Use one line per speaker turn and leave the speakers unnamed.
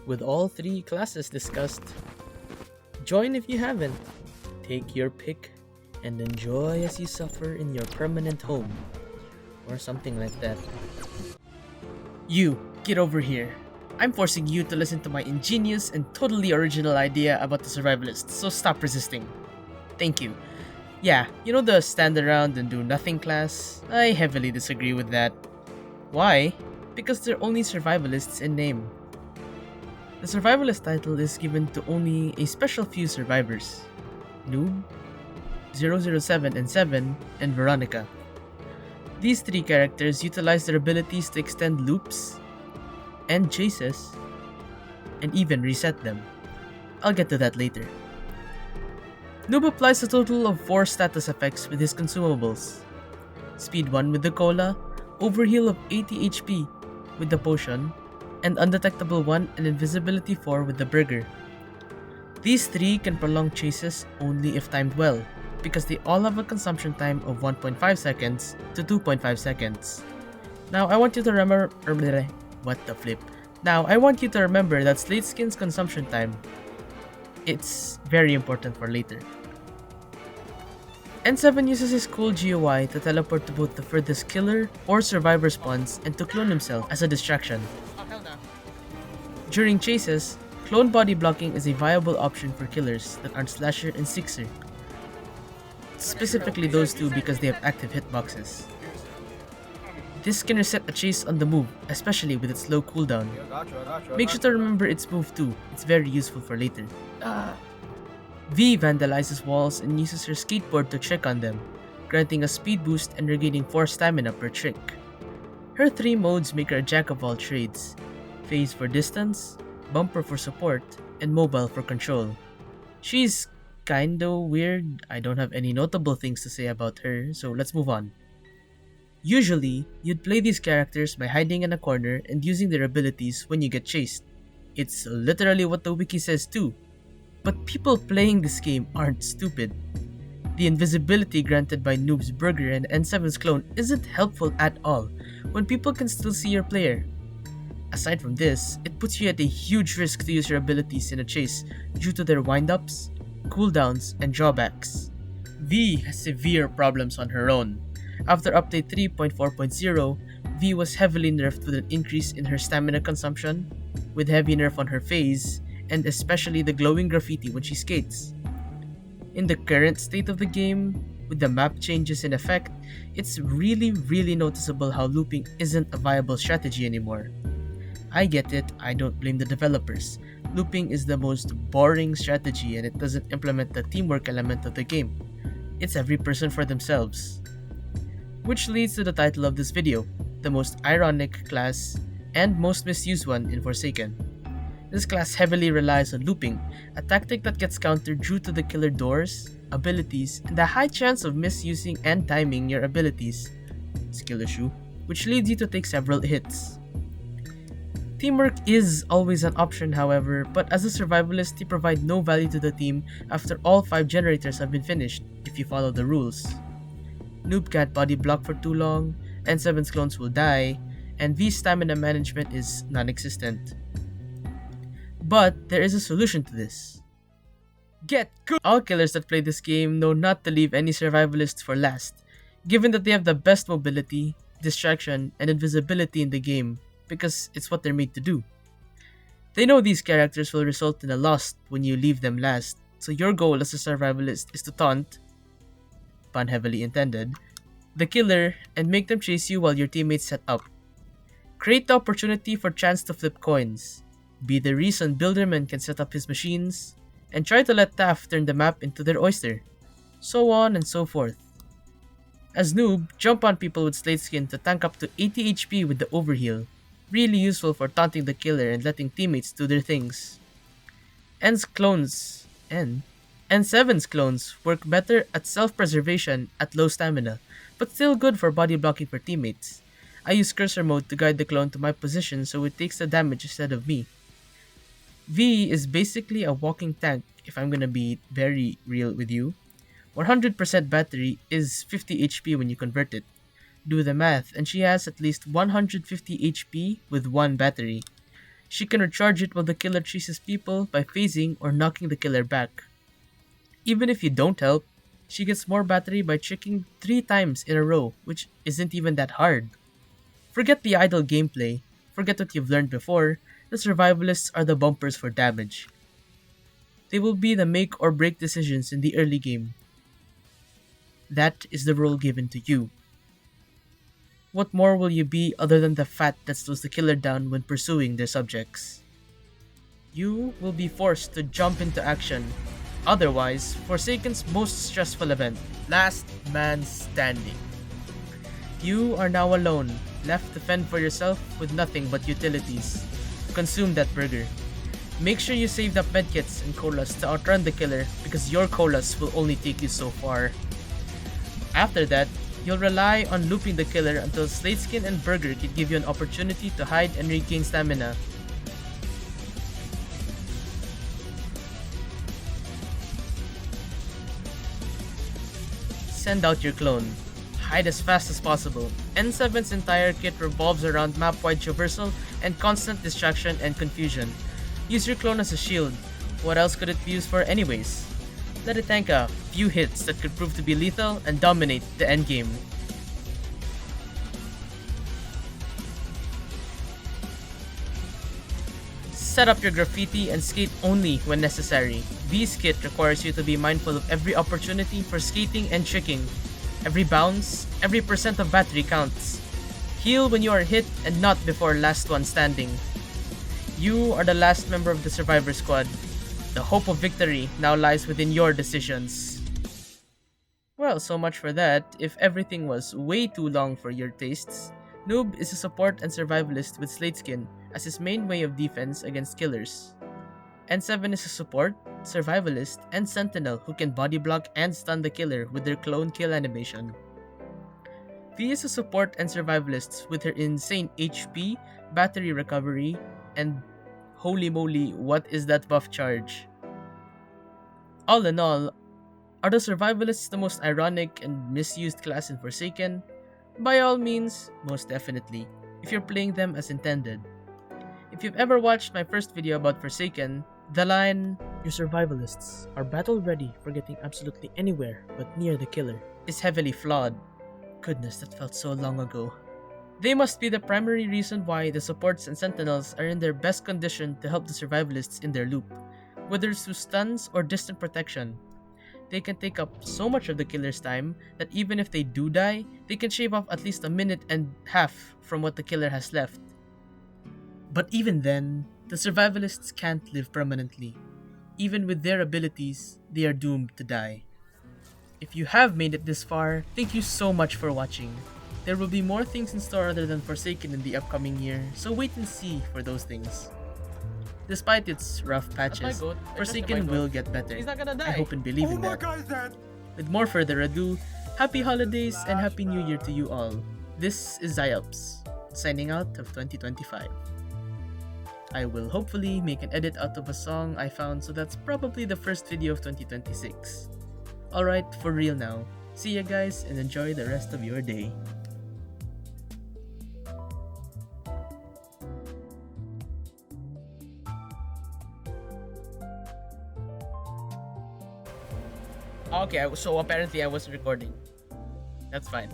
with all three classes discussed. Join if you haven't. Take your pick and enjoy as you suffer in your permanent home. Or something like that. You, get over here. I'm forcing you to listen to my ingenious and totally original idea about the survivalists, so stop resisting. Thank you. Yeah, you know the stand around and do nothing class? I heavily disagree with that. Why? Because they're only survivalists in name. The survivalist title is given to only a special few survivors. Noob, 007 and 7, and Veronica. These three characters utilize their abilities to extend loops, end chases, and even reset them. I'll get to that later. Noob applies a total of 4 status effects with his consumables. Speed 1 with the cola, overheal of 80 HP with the potion, and undetectable 1 and invisibility 4 with the burger. These 3 can prolong chases only if timed well, because they all have a consumption time of 1.5 seconds to 2.5 seconds. Now I want you to remember that Slate Skin's consumption time, it's very important for later. N7 uses his cool GUI to teleport to both the furthest killer or survivor spawns and to clone himself as a distraction. During chases, clone body blocking is a viable option for killers that aren't Slasher and Sixer. Specifically those two because they have active hitboxes. This can reset a chase on the move, especially with its low cooldown. Make sure to remember its move too, it's very useful for later. V vandalizes walls and uses her skateboard to trick on them, granting a speed boost and regaining 4 stamina per trick. Her 3 modes make her a jack of all trades: phase for distance, bumper for support, and mobile for control. She's kinda weird. I don't have any notable things to say about her, so let's move on. Usually, you'd play these characters by hiding in a corner and using their abilities when you get chased. It's literally what the wiki says too. But people playing this game aren't stupid. The invisibility granted by Noob's Burger and N7's clone isn't helpful at all when people can still see your player. Aside from this, it puts you at a huge risk to use your abilities in a chase due to their wind-ups, cooldowns, and drawbacks. V has severe problems on her own. After update 3.4.0, V was heavily nerfed with an increase in her stamina consumption, with heavy nerf on her phase, and especially the glowing graffiti when she skates. In the current state of the game, with the map changes in effect, it's really noticeable how looping isn't a viable strategy anymore. I get it, I don't blame the developers. Looping is the most boring strategy and it doesn't implement the teamwork element of the game. It's every person for themselves. Which leads to the title of this video, the most ironic class and most misused one in Forsaken. This class heavily relies on looping, a tactic that gets countered due to the killer doors, abilities, and the high chance of misusing and timing your abilities, skill issue, which leads you to take several hits. Teamwork is always an option however, but as a survivalist you provide no value to the team after all 5 generators have been finished, if you follow the rules. Noob can't body block for too long, N7's clones will die, and V's stamina management is non-existent. But there is a solution to this. Get good! All killers that play this game know not to leave any survivalists for last, given that they have the best mobility, distraction, and invisibility in the game, because it's what they're made to do. They know these characters will result in a loss when you leave them last, so your goal as a survivalist is to taunt, pun heavily intended, the killer and make them chase you while your teammates set up. Create the opportunity for chance to flip coins. Be the reason Builderman can set up his machines, and try to let Taft turn the map into their oyster. So on and so forth. As Noob, jump on people with Slate Skin to tank up to 80 HP with the overheal. Really useful for taunting the killer and letting teammates do their things. N's clones, N7's clones work better at self-preservation at low stamina, but still good for body blocking for teammates. I use cursor mode to guide the clone to my position so it takes the damage instead of me. V is basically a walking tank, if I'm gonna be very real with you. 100% battery is 50 HP when you convert it. Do the math, and she has at least 150 HP with 1 battery. She can recharge it while the killer chases people by phasing or knocking the killer back. Even if you don't help, she gets more battery by checking 3 times in a row, which isn't even that hard. Forget the idle gameplay, forget what you've learned before, the survivalists are the bumpers for damage. They will be the make or break decisions in the early game. That is the role given to you. What more will you be other than the fat that slows the killer down when pursuing their subjects? You will be forced to jump into action. Otherwise, Forsaken's most stressful event, Last Man Standing. You are now alone, left to fend for yourself with nothing but utilities. Consume that burger. Make sure you saved up medkits and colas to outrun the killer because your colas will only take you so far. After that, you'll rely on looping the killer until Slate Skin and Burger can give you an opportunity to hide and regain stamina. Send out your clone. Hide as fast as possible. N7's entire kit revolves around map-wide traversal and constant distraction and confusion. Use your clone as a shield. What else could it be used for anyways? Let it tank a few hits that could prove to be lethal and dominate the endgame. Set up your graffiti and skate only when necessary. V's kit requires you to be mindful of every opportunity for skating and tricking. Every bounce, every percent of battery counts. Heal when you are hit and not before last one standing. You are the last member of the Survivor Squad. The hope of victory now lies within your decisions. Well, so much for that. If everything was way too long for your tastes, Noob is a support and survivalist with Slate Skin as his main way of defense against killers. N7 is a support, survivalist, and sentinel who can body block and stun the killer with their clone kill animation. V is a support and survivalist with her insane HP, battery recovery, and holy moly, what is that buff charge? All in all, are the survivalists the most ironic and misused class in Forsaken? By all means, most definitely, if you're playing them as intended. If you've ever watched my first video about Forsaken, the line, "Your survivalists are battle ready for getting absolutely anywhere but near the killer," is heavily flawed. Goodness, that felt so long ago. They must be the primary reason why the supports and sentinels are in their best condition to help the survivalists in their loop, whether through stuns or distant protection. They can take up so much of the killer's time that even if they do die, they can shave off at least a minute and a half from what the killer has left. But even then, the survivalists can't live permanently. Even with their abilities, they are doomed to die. If you have made it this far, thank you so much for watching. There will be more things in store other than Forsaken in the upcoming year, so wait and see for those things. Despite its rough patches, Forsaken will get better. I hope and believe in that. With more further ado, happy holidays and happy new year to you all. This is Zyops, signing out of 2025. I will hopefully make an edit out of a song I found, so that's probably the first video of 2026. Alright, for real now. See ya guys and enjoy the rest of your day. Okay, so apparently I wasn't recording. That's fine.